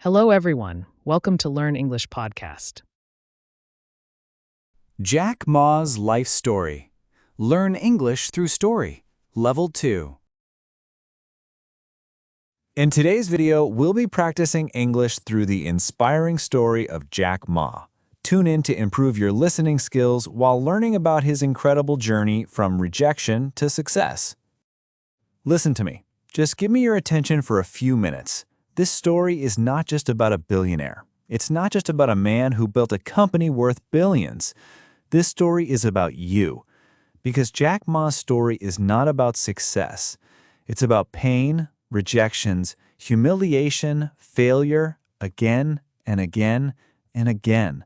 Hello, everyone. Welcome to Learn English Podcast. Jack Ma's Life Story. Learn English through story. Level 2. In today's video, we'll be practicing English through the inspiring story of Jack Ma. Tune in to improve your listening skills while learning about his incredible journey from rejection to success. Listen to me. Just give me your attention for a few minutes. This story is not just about a billionaire. It's not just about a man who built a company worth billions. This story is about you. Because Jack Ma's story is not about success. It's about pain, rejections, humiliation, failure, again and again and again.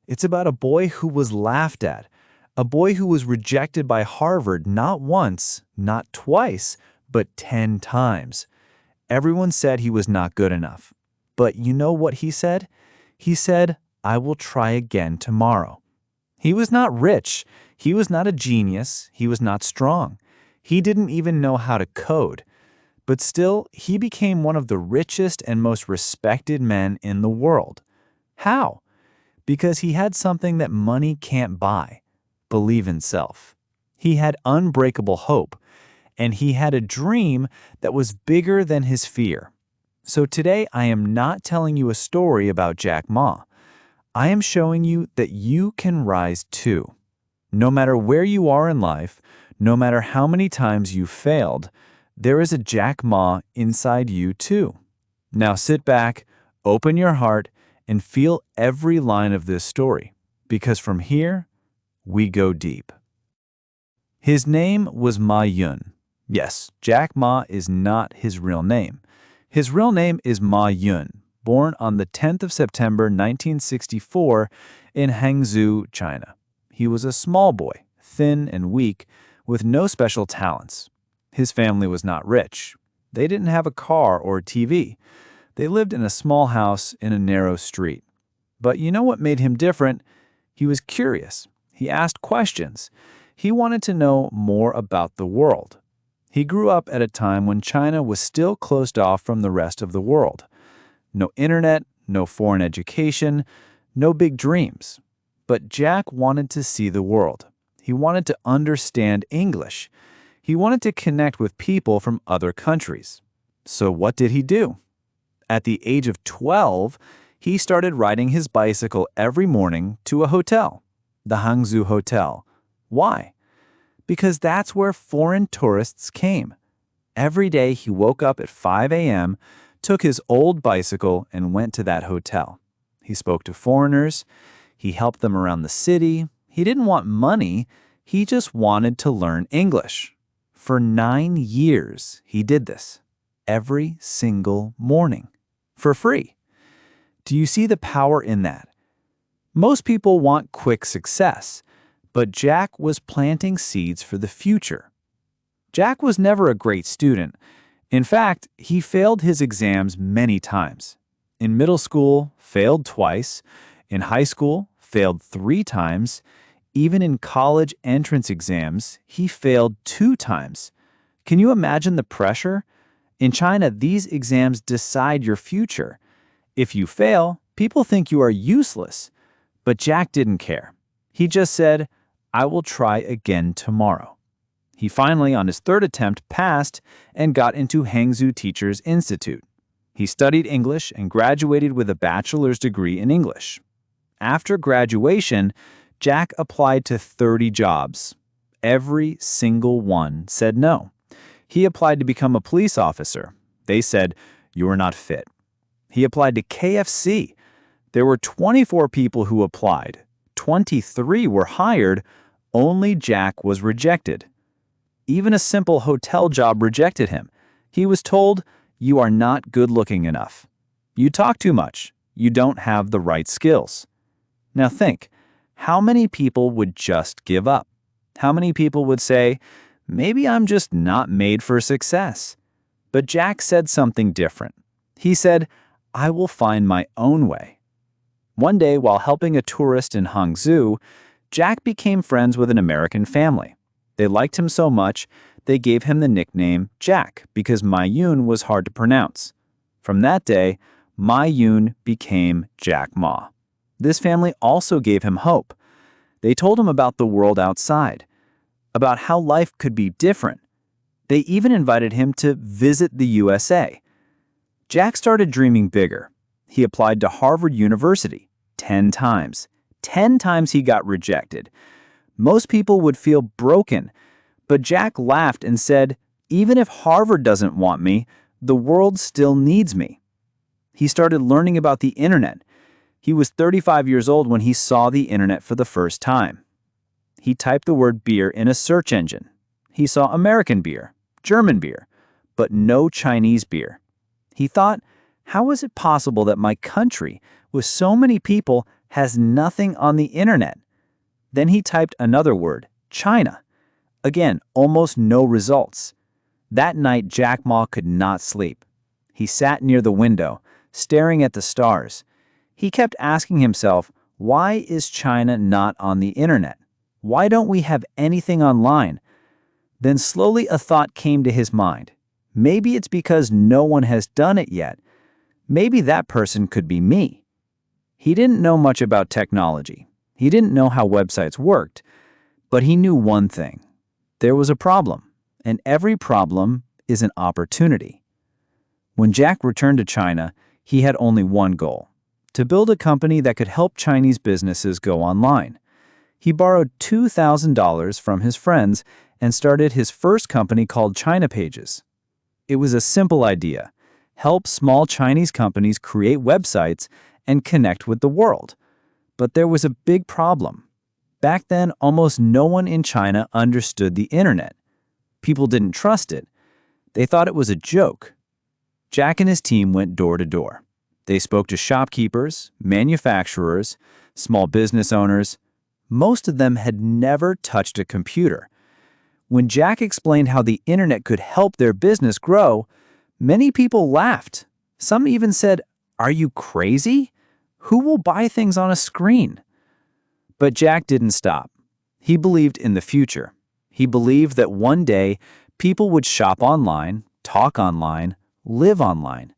It's about a boy who was laughed at, a boy who was rejected by Harvard not once, not twice, but 10 times. Everyone said he was not good enough. But you know what he said? He said, "I will try again tomorrow." He was not rich. He was not a genius. He was not strong. He didn't even know how to code. But still, he became one of the richest and most respected men in the world. How? Because he had something that money can't buy: believe in self. He had unbreakable hope. And he had a dream that was bigger than his fear. So today I am not telling you a story about Jack Ma. I am showing you that you can rise too. No matter where you are in life, no matter how many times you failed, there is a Jack Ma inside you too. Now sit back, open your heart, and feel every line of this story, because from here, we go deep. His name was Ma Yun. Yes, Jack Ma is not his real name. His real name is Ma Yun, born on the 10th of September 1964 in Hangzhou, China. He was a small boy, thin and weak, with no special talents. His family was not rich. They didn't have a car or TV. They lived in a small house in a narrow street. But you know what made him different? He was curious. He asked questions. He wanted to know more about the world. He grew up at a time when China was still closed off from the rest of the world. No internet, no foreign education, no big dreams. But Jack wanted to see the world. He wanted to understand English. He wanted to connect with people from other countries. So what did he do? At the age of 12, he started riding his bicycle every morning to a hotel, the Hangzhou Hotel. Why? Because that's where foreign tourists came. Every day he woke up at 5 a.m., took his old bicycle, and went to that hotel. He spoke to foreigners. He helped them around the city. He didn't want money. He just wanted to learn English. For 9 years, he did this. Every single morning. For free. Do you see the power in that? Most people want quick success. But Jack was planting seeds for the future. Jack was never a great student. In fact, he failed his exams many times. In middle school, failed twice. In high school, failed 3 times. Even in college entrance exams, he failed 2 times. Can you imagine the pressure? In China, these exams decide your future. If you fail, people think you are useless. But Jack didn't care. He just said, "I will try again tomorrow." He finally, on his 3rd attempt, passed and got into Hangzhou Teachers Institute. He studied English and graduated with a bachelor's degree in English. After graduation, Jack applied to 30 jobs. Every single one said no. He applied to become a police officer. They said, "You are not fit." He applied to KFC. There were 24 people who applied. 23 were hired. Only Jack was rejected. Even a simple hotel job rejected him. He was told, "You are not good-looking enough. You talk too much. You don't have the right skills." Now think, how many people would just give up? How many people would say, "Maybe I'm just not made for success"? But Jack said something different. He said, "I will find my own way." One day, while helping a tourist in Hangzhou, Jack became friends with an American family. They liked him so much, they gave him the nickname Jack because Ma Yun was hard to pronounce. From that day, Ma Yun became Jack Ma. This family also gave him hope. They told him about the world outside, about how life could be different. They even invited him to visit the USA. Jack started dreaming bigger. He applied to Harvard University 10 times. 10 times he got rejected. Most people would feel broken, but Jack laughed and said, "Even if Harvard doesn't want me, the world still needs me." He started learning about the internet. He was 35 years old when he saw the internet for the first time. He typed the word beer in a search engine. He saw American beer, German beer, but no Chinese beer. He thought, how is it possible that my country, with so many people, has nothing on the internet? Then he typed another word, China. Again, almost no results. That night, Jack Ma could not sleep. He sat near the window, staring at the stars. He kept asking himself, why is China not on the internet? Why don't we have anything online? Then slowly a thought came to his mind. Maybe it's because no one has done it yet. Maybe that person could be me. He didn't know much about technology. He didn't know how websites worked. But he knew one thing. There was a problem, and every problem is an opportunity. When Jack returned to China, he had only one goal: to build a company that could help Chinese businesses go online. He borrowed $2,000 from his friends and started his first company called China Pages. It was a simple idea: help small Chinese companies create websites and connect with the world. But there was a big problem. Back then, almost no one in China understood the internet. People didn't trust it. They thought it was a joke. Jack and his team went door to door. They spoke to shopkeepers, manufacturers, small business owners. Most of them had never touched a computer. When Jack explained how the internet could help their business grow, many people laughed. Some even said, "Are you crazy? Who will buy things on a screen?" But Jack didn't stop. He believed in the future. He believed that one day people would shop online, talk online, live online.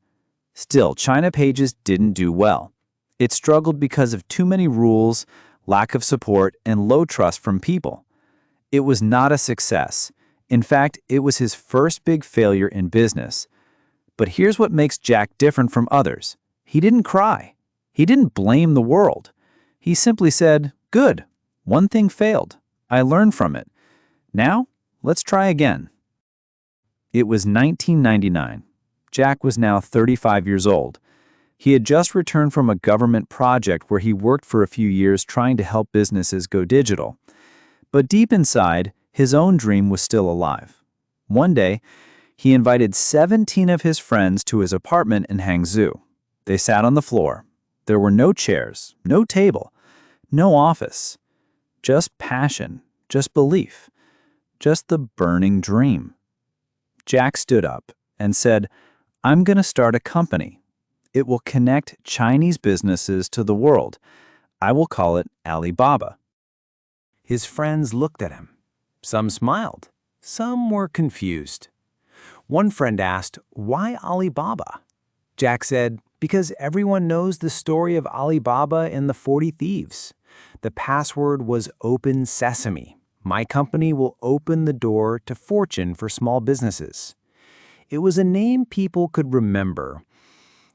Still, China Pages didn't do well. It struggled because of too many rules, lack of support, and low trust from people. It was not a success. In fact, it was his first big failure in business. But here's what makes Jack different from others. He didn't cry. He didn't blame the world. He simply said, "Good. One thing failed. I learned from it. Now, let's try again." It was 1999. Jack was now 35 years old. He had just returned from a government project where he worked for a few years trying to help businesses go digital. But deep inside, his own dream was still alive. One day, he invited 17 of his friends to his apartment in Hangzhou. They sat on the floor. There were no chairs, no table, no office. Just passion, just belief, just the burning dream. Jack stood up and said, "I'm going to start a company. It will connect Chinese businesses to the world. I will call it Alibaba." His friends looked at him. Some smiled. Some were confused. One friend asked, "Why Alibaba?" Jack said, "Because everyone knows the story of Alibaba and the 40 Thieves. The password was Open Sesame. My company will open the door to fortune for small businesses." It was a name people could remember.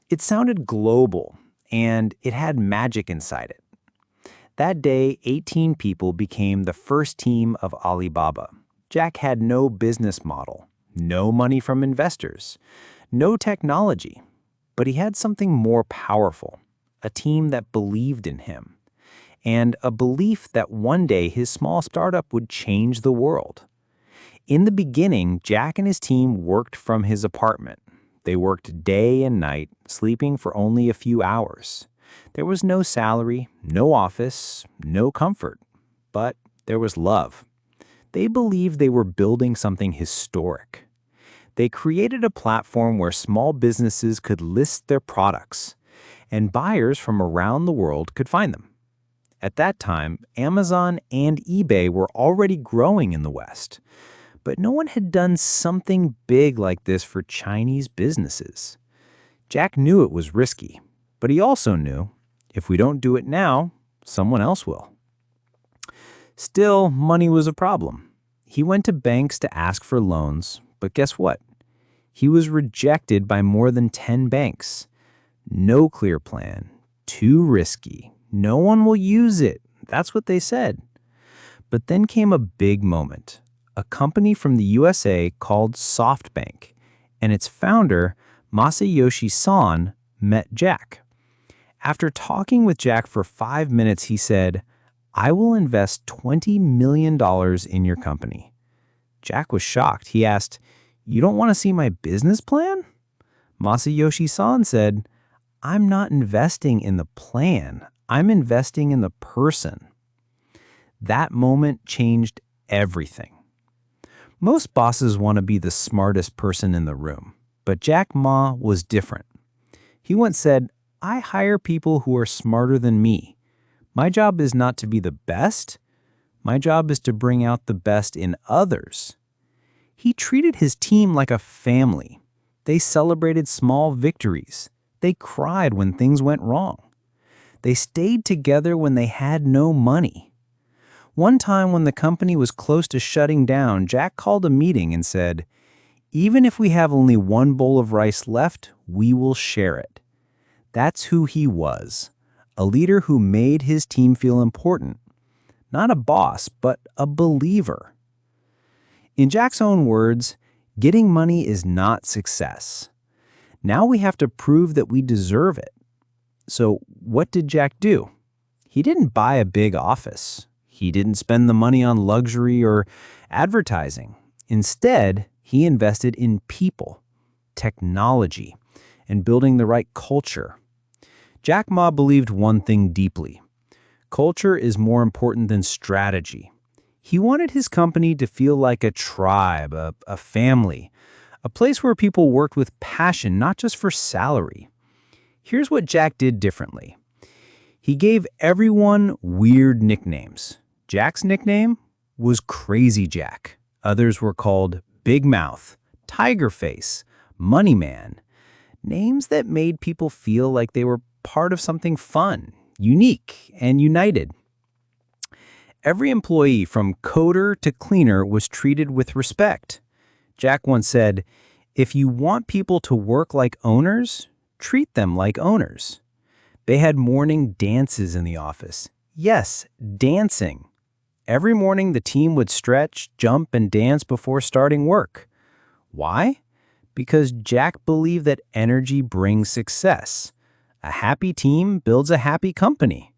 It sounded global, and it had magic inside it. That day, 18 people became the first team of Alibaba. Jack had no business model, no money from investors, no technology, but he had something more powerful, a team that believed in him, and a belief that one day his small startup would change the world. In the beginning, Jack and his team worked from his apartment. They worked day and night, sleeping for only a few hours. There was no salary, no office, no comfort, but there was love. They believed they were building something historic. They created a platform where small businesses could list their products, and buyers from around the world could find them. At that time, Amazon and eBay were already growing in the West, but no one had done something big like this for Chinese businesses. Jack knew it was risky, but he also knew if we don't do it now, someone else will. Still, money was a problem. He went to banks to ask for loans, but guess what? He was rejected by more than 10 banks. No clear plan. Too risky. No one will use it. That's what they said. But then came a big moment. A company from the USA called SoftBank, and its founder, Masayoshi Son, met Jack. After talking with Jack for 5 minutes, he said, "I will invest $20 million in your company." Jack was shocked. He asked, "You don't want to see my business plan?" Masayoshi Son said, "I'm not investing in the plan. I'm investing in the person." That moment changed everything. Most bosses want to be the smartest person in the room, but Jack Ma was different. He once said, "I hire people who are smarter than me. My job is not to be the best. My job is to bring out the best in others." He treated his team like a family. They celebrated small victories. They cried when things went wrong. They stayed together when they had no money. One time when the company was close to shutting down, Jack called a meeting and said, "Even if we have only one bowl of rice left, we will share it." That's who he was, a leader who made his team feel important. Not a boss, but a believer. In Jack's own words, getting money is not success. Now we have to prove that we deserve it. So what did Jack do? He didn't buy a big office. He didn't spend the money on luxury or advertising. Instead, he invested in people, technology, and building the right culture. Jack Ma believed one thing deeply. Culture is more important than strategy. He wanted his company to feel like a tribe, a family, a place where people worked with passion, not just for salary. Here's what Jack did differently. He gave everyone weird nicknames. Jack's nickname was Crazy Jack. Others were called Big Mouth, Tiger Face, Money Man. Names that made people feel like they were part of something fun, unique, and united. Every employee from coder to cleaner was treated with respect. Jack once said, "If you want people to work like owners, treat them like owners." They had morning dances in the office. Yes, dancing. Every morning, the team would stretch, jump, and dance before starting work. Why? Because Jack believed that energy brings success. A happy team builds a happy company.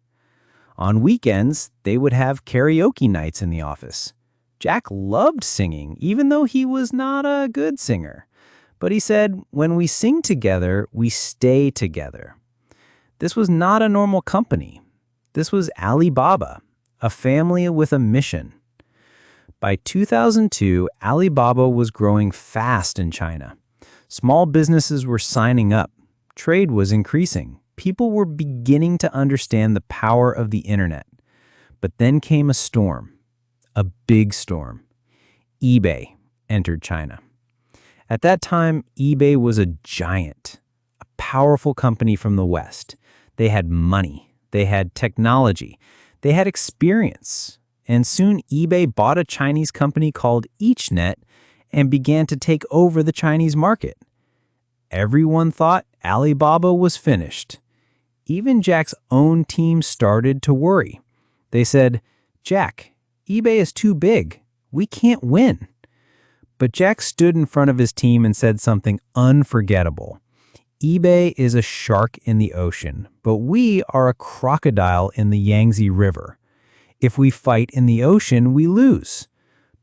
On weekends, they would have karaoke nights in the office. Jack loved singing, even though he was not a good singer. But he said, "When we sing together, we stay together." This was not a normal company. This was Alibaba, a family with a mission. By 2002, Alibaba was growing fast in China. Small businesses were signing up. Trade was increasing. People were beginning to understand the power of the internet. But then came a storm, a big storm. eBay entered China. At that time, eBay was a giant, a powerful company from the West. They had money, they had technology, they had experience. And soon eBay bought a Chinese company called EachNet and began to take over the Chinese market. Everyone thought Alibaba was finished. Even Jack's own team started to worry. They said, "Jack, eBay is too big. We can't win." But Jack stood in front of his team and said something unforgettable. "eBay is a shark in the ocean, but we are a crocodile in the Yangtze River. If we fight in the ocean, we lose.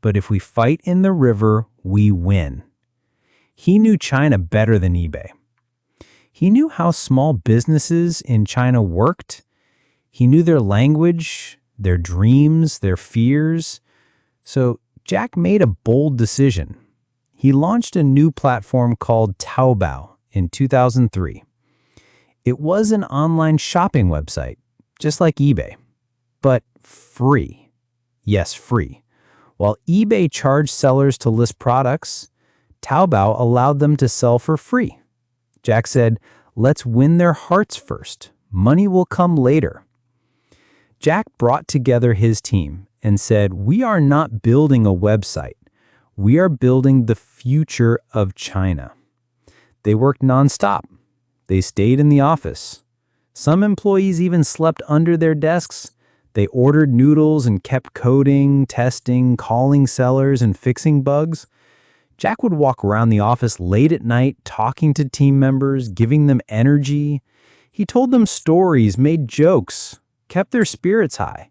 But if we fight in the river, we win." He knew China better than eBay. He knew how small businesses in China worked. He knew their language, their dreams, their fears. So Jack made a bold decision. He launched a new platform called Taobao in 2003. It was an online shopping website, just like eBay, but free. Yes, free. While eBay charged sellers to list products, Taobao allowed them to sell for free. Jack said, Let's win their hearts first. Money will come later. Jack brought together his team and said, "We are not building a website. We are building the future of China." They worked nonstop. They stayed in the office. Some employees even slept under their desks. They ordered noodles and kept coding, testing, calling sellers, and fixing bugs. Jack would walk around the office late at night, talking to team members, giving them energy. He told them stories, made jokes, kept their spirits high.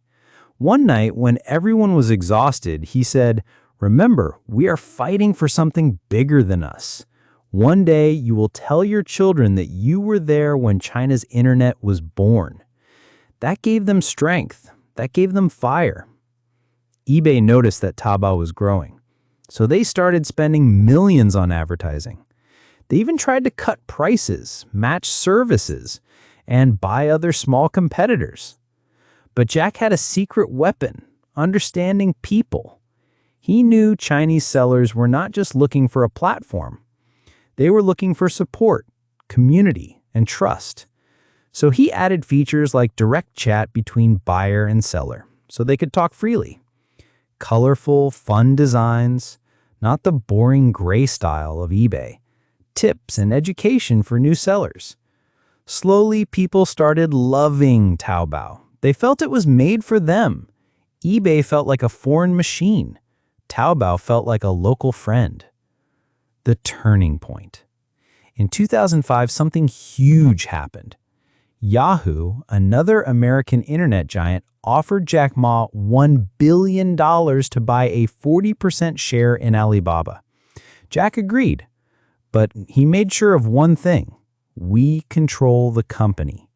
One night, when everyone was exhausted, he said, "Remember, we are fighting for something bigger than us. One day, you will tell your children that you were there when China's internet was born." That gave them strength. That gave them fire. eBay noticed that Taobao was growing, so they started spending millions on advertising. They even tried to cut prices, match services, and buy other small competitors. But Jack had a secret weapon: understanding people. He knew Chinese sellers were not just looking for a platform. They were looking for support, community, and trust. So he added features like direct chat between buyer and seller, so they could talk freely. Colorful, fun designs, not the boring gray style of eBay. Tips and education for new sellers. Slowly, people started loving Taobao. They felt it was made for them. eBay felt like a foreign machine. Taobao felt like a local friend. The turning point. In 2005, something huge happened. Yahoo, another American internet giant, offered Jack Ma $1 billion to buy a 40% share in Alibaba. Jack agreed, but he made sure of one thing: we control the company.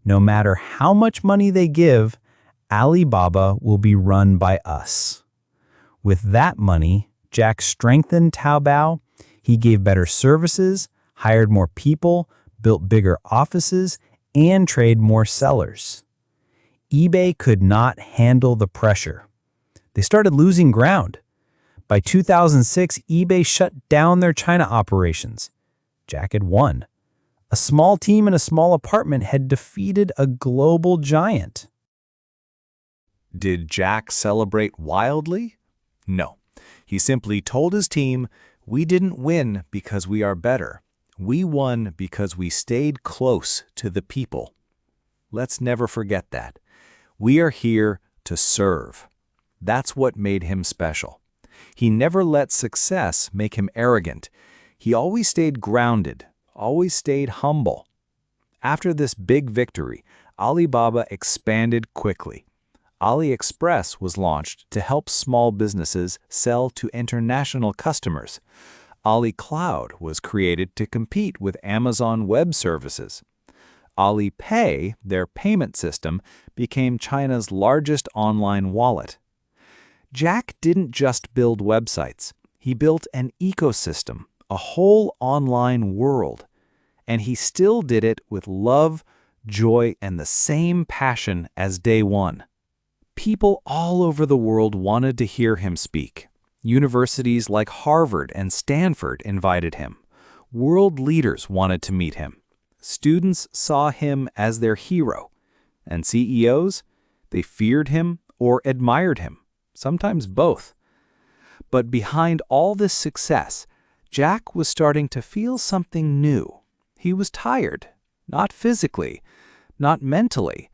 No matter how much money they give, Alibaba will be run by us. With that money, Jack strengthened Taobao. He gave better services, hired more people, built bigger offices, and trained more sellers. eBay could not handle the pressure. They started losing ground. By 2006, eBay shut down their China operations. Jack had won. A small team in a small apartment had defeated a global giant. Did Jack celebrate wildly? No. He simply told his team, "We didn't win because we are better. We won because we stayed close to the people." Let's never forget that. We are here to serve. That's what made him special. He never let success make him arrogant. He always stayed grounded, always stayed humble. After this big victory, Alibaba expanded quickly. AliExpress was launched to help small businesses sell to international customers. AliCloud was created to compete with Amazon Web Services. Alipay, their payment system, became China's largest online wallet. Jack didn't just build websites. He built an ecosystem, a whole online world. And he still did it with love, joy, and the same passion as day one. People all over the world wanted to hear him speak. Universities like Harvard and Stanford invited him. World leaders wanted to meet him. Students saw him as their hero. And CEOs, they feared him or admired him, sometimes both. But behind all this success, Jack was starting to feel something new. He was tired, not physically, not mentally,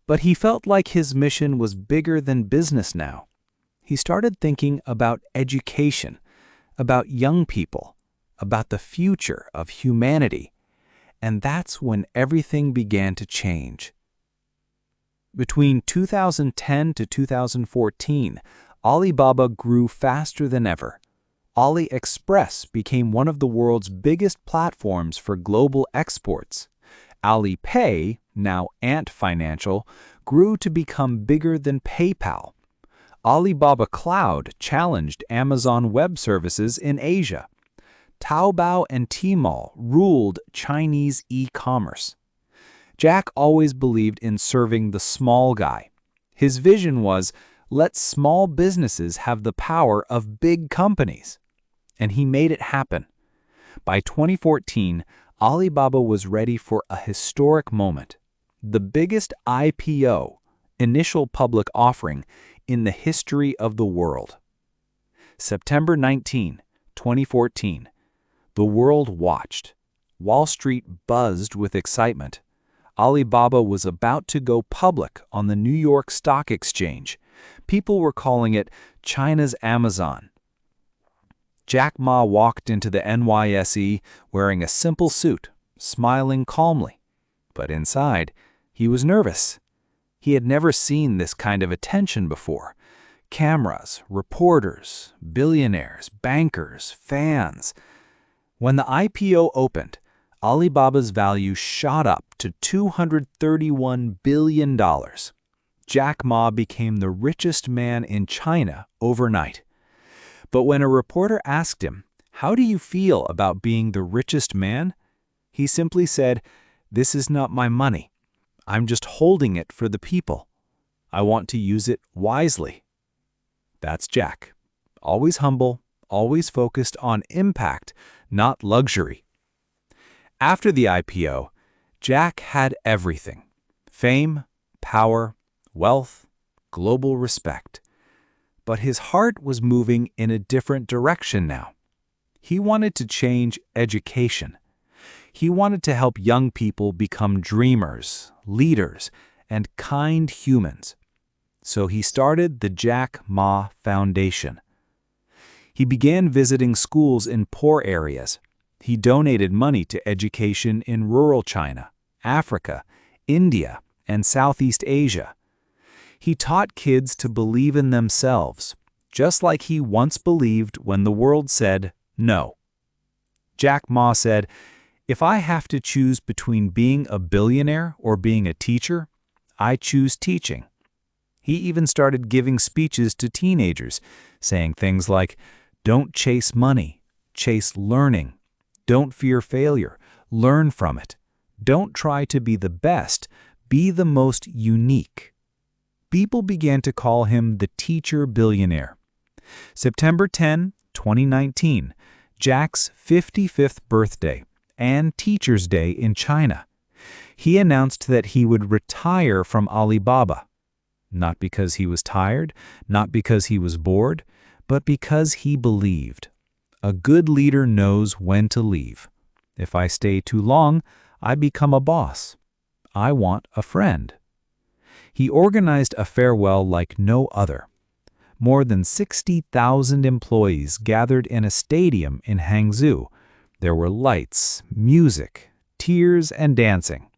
but he felt like his mission was bigger than business now. He started thinking about education, about young people, about the future of humanity. And that's when everything began to change. Between 2010 to 2014, Alibaba grew faster than ever. AliExpress became one of the world's biggest platforms for global exports. Alipay, now Ant Financial, grew to become bigger than PayPal. Alibaba Cloud challenged Amazon Web Services in Asia. Taobao and Tmall ruled Chinese e-commerce. Jack always believed in serving the small guy. His vision was, let small businesses have the power of big companies. And he made it happen. By 2014, Alibaba was ready for a historic moment, the biggest IPO, initial public offering, in the history of the world. September 19, 2014. The world watched. Wall Street buzzed with excitement. Alibaba was about to go public on the New York Stock Exchange. People were calling it China's Amazon. Jack Ma walked into the NYSE wearing a simple suit, smiling calmly. But inside, he was nervous. He had never seen this kind of attention before. Cameras, reporters, billionaires, bankers, fans. When the IPO opened, Alibaba's value shot up to $231 billion. Jack Ma became the richest man in China overnight. But when a reporter asked him, "How do you feel about being the richest man?" he simply said, "This is not my money. I'm just holding it for the people. I want to use it wisely." That's Jack. Always humble, always focused on impact, not luxury. After the IPO, Jack had everything: fame, power, wealth, global respect. But his heart was moving in a different direction now. He wanted to change education. He wanted to help young people become dreamers, leaders, and kind humans. So he started the Jack Ma Foundation. He began visiting schools in poor areas. He donated money to education in rural China, Africa, India, and Southeast Asia. He taught kids to believe in themselves, just like he once believed when the world said no. Jack Ma said, "If I have to choose between being a billionaire or being a teacher, I choose teaching." He even started giving speeches to teenagers, saying things like, "Don't chase money, chase learning. Don't fear failure, learn from it. Don't try to be the best, be the most unique." People began to call him the teacher billionaire. September 10, 2019, Jack's 55th birthday and Teacher's Day in China. He announced that he would retire from Alibaba. Not because he was tired, not because he was bored, but because he believed. A good leader knows when to leave. If I stay too long, I become a boss. I want a friend. He organized a farewell like no other. More than 60,000 employees gathered in a stadium in Hangzhou. There were lights, music, tears, and dancing.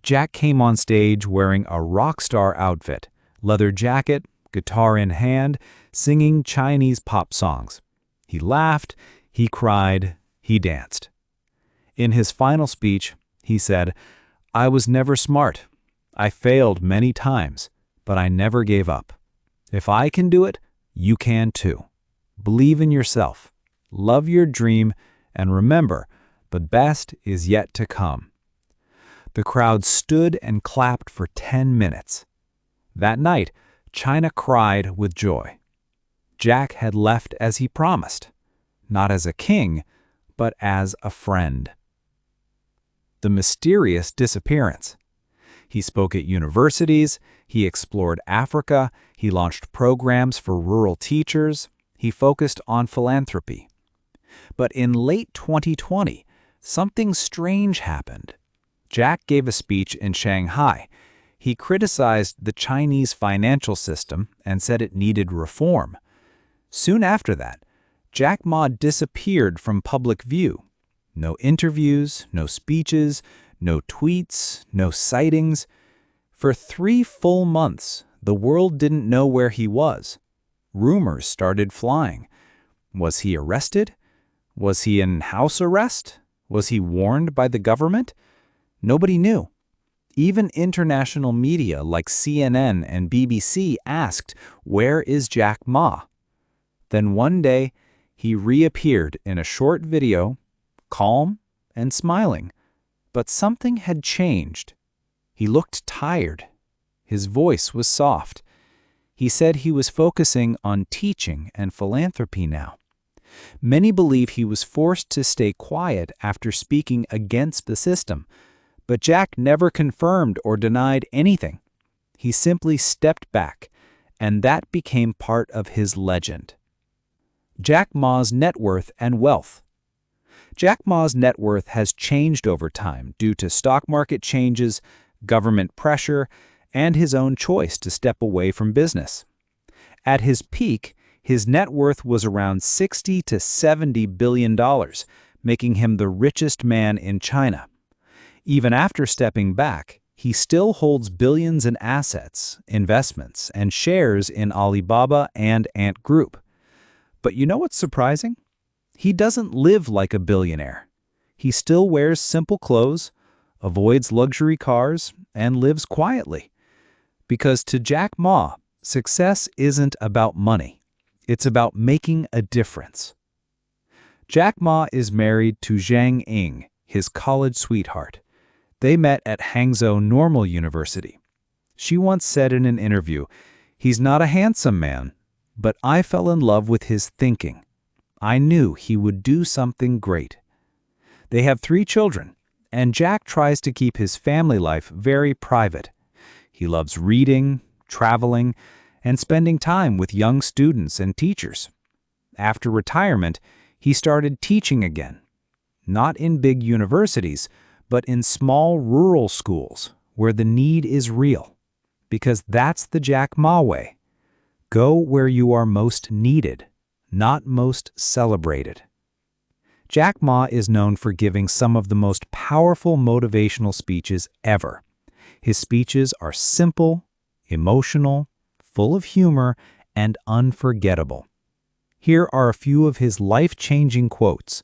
Jack came on stage wearing a rock star outfit, leather jacket, guitar in hand, singing Chinese pop songs. He laughed, he cried, he danced. In his final speech, he said, "I was never smart. I failed many times, but I never gave up. If I can do it, you can too. Believe in yourself, love your dream, and remember, the best is yet to come." The crowd stood and clapped for 10 minutes. That night, China cried with joy. Jack had left as he promised, not as a king, but as a friend. The mysterious disappearance. He spoke at universities, he explored Africa, he launched programs for rural teachers, he focused on philanthropy. But in late 2020, something strange happened. Jack gave a speech in Shanghai. He criticized the Chinese financial system and said it needed reform. Soon after that, Jack Ma disappeared from public view. No interviews, no speeches, no tweets, no sightings. For 3 full months, the world didn't know where he was. Rumors started flying. Was he arrested? Was he in house arrest? Was he warned by the government? Nobody knew. Even international media like CNN and BBC asked, "Where is Jack Ma?" Then one day, he reappeared in a short video, calm and smiling. But something had changed. He looked tired. His voice was soft. He said he was focusing on teaching and philanthropy now. Many believe he was forced to stay quiet after speaking against the system, but Jack never confirmed or denied anything. He simply stepped back, and that became part of his legend. Jack Ma's net worth and wealth. Jack Ma's net worth has changed over time due to stock market changes, government pressure, and his own choice to step away from business. At his peak, his net worth was around $60 to $70 billion, making him the richest man in China. Even after stepping back, he still holds billions in assets, investments, and shares in Alibaba and Ant Group. But you know what's surprising? He doesn't live like a billionaire. He still wears simple clothes, avoids luxury cars, and lives quietly. Because to Jack Ma, success isn't about money. It's about making a difference. Jack Ma is married to Zhang Ying, his college sweetheart. They met at Hangzhou Normal University. She once said in an interview, "He's not a handsome man, but I fell in love with his thinking. I knew he would do something great." They have 3 children, and Jack tries to keep his family life very private. He loves reading, traveling, and spending time with young students and teachers. After retirement, he started teaching again, not in big universities, but in small rural schools where the need is real, because that's the Jack Ma way. Go where you are most needed, not most celebrated. Jack Ma is known for giving some of the most powerful motivational speeches ever. His speeches are simple, emotional, full of humor, and unforgettable. Here are a few of his life-changing quotes.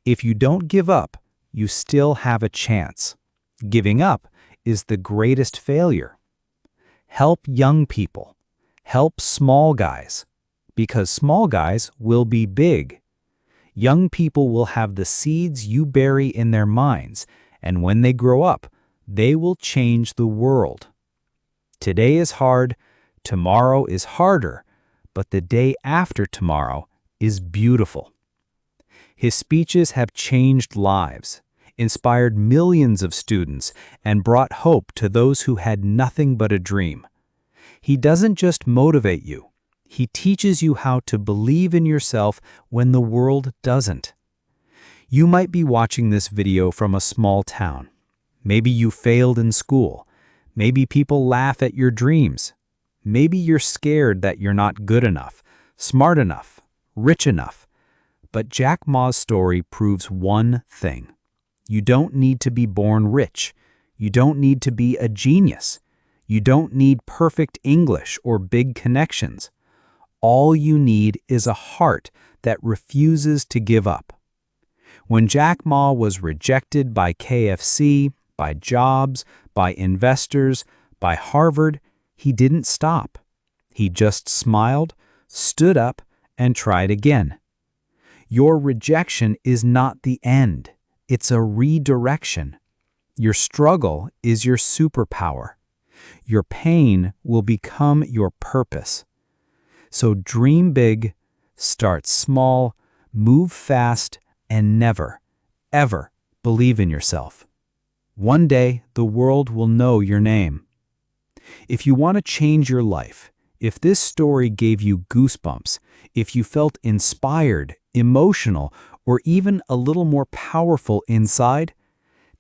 "If you don't give up, you still have a chance. Giving up is the greatest failure. Help young people. Help small guys, because small guys will be big. Young people will have the seeds you bury in their minds, and when they grow up, they will change the world. Today is hard, tomorrow is harder, but the day after tomorrow is beautiful." His speeches have changed lives, inspired millions of students, and brought hope to those who had nothing but a dream. He doesn't just motivate you, he teaches you how to believe in yourself when the world doesn't. You might be watching this video from a small town. Maybe you failed in school. Maybe people laugh at your dreams. Maybe you're scared that you're not good enough, smart enough, rich enough. But Jack Ma's story proves one thing. You don't need to be born rich. You don't need to be a genius. You don't need perfect English or big connections. All you need is a heart that refuses to give up. When Jack Ma was rejected by KFC, by jobs, by investors, by Harvard, he didn't stop. He just smiled, stood up, and tried again. Your rejection is not the end. It's a redirection. Your struggle is your superpower. Your pain will become your purpose. So dream big, start small, move fast, and never, ever believe in yourself. One day, the world will know your name. If you want to change your life, if this story gave you goosebumps, if you felt inspired, emotional, or even a little more powerful inside,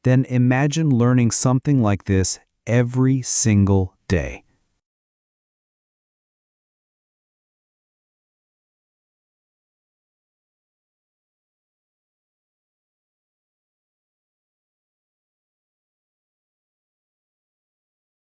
then imagine learning something like this every single day.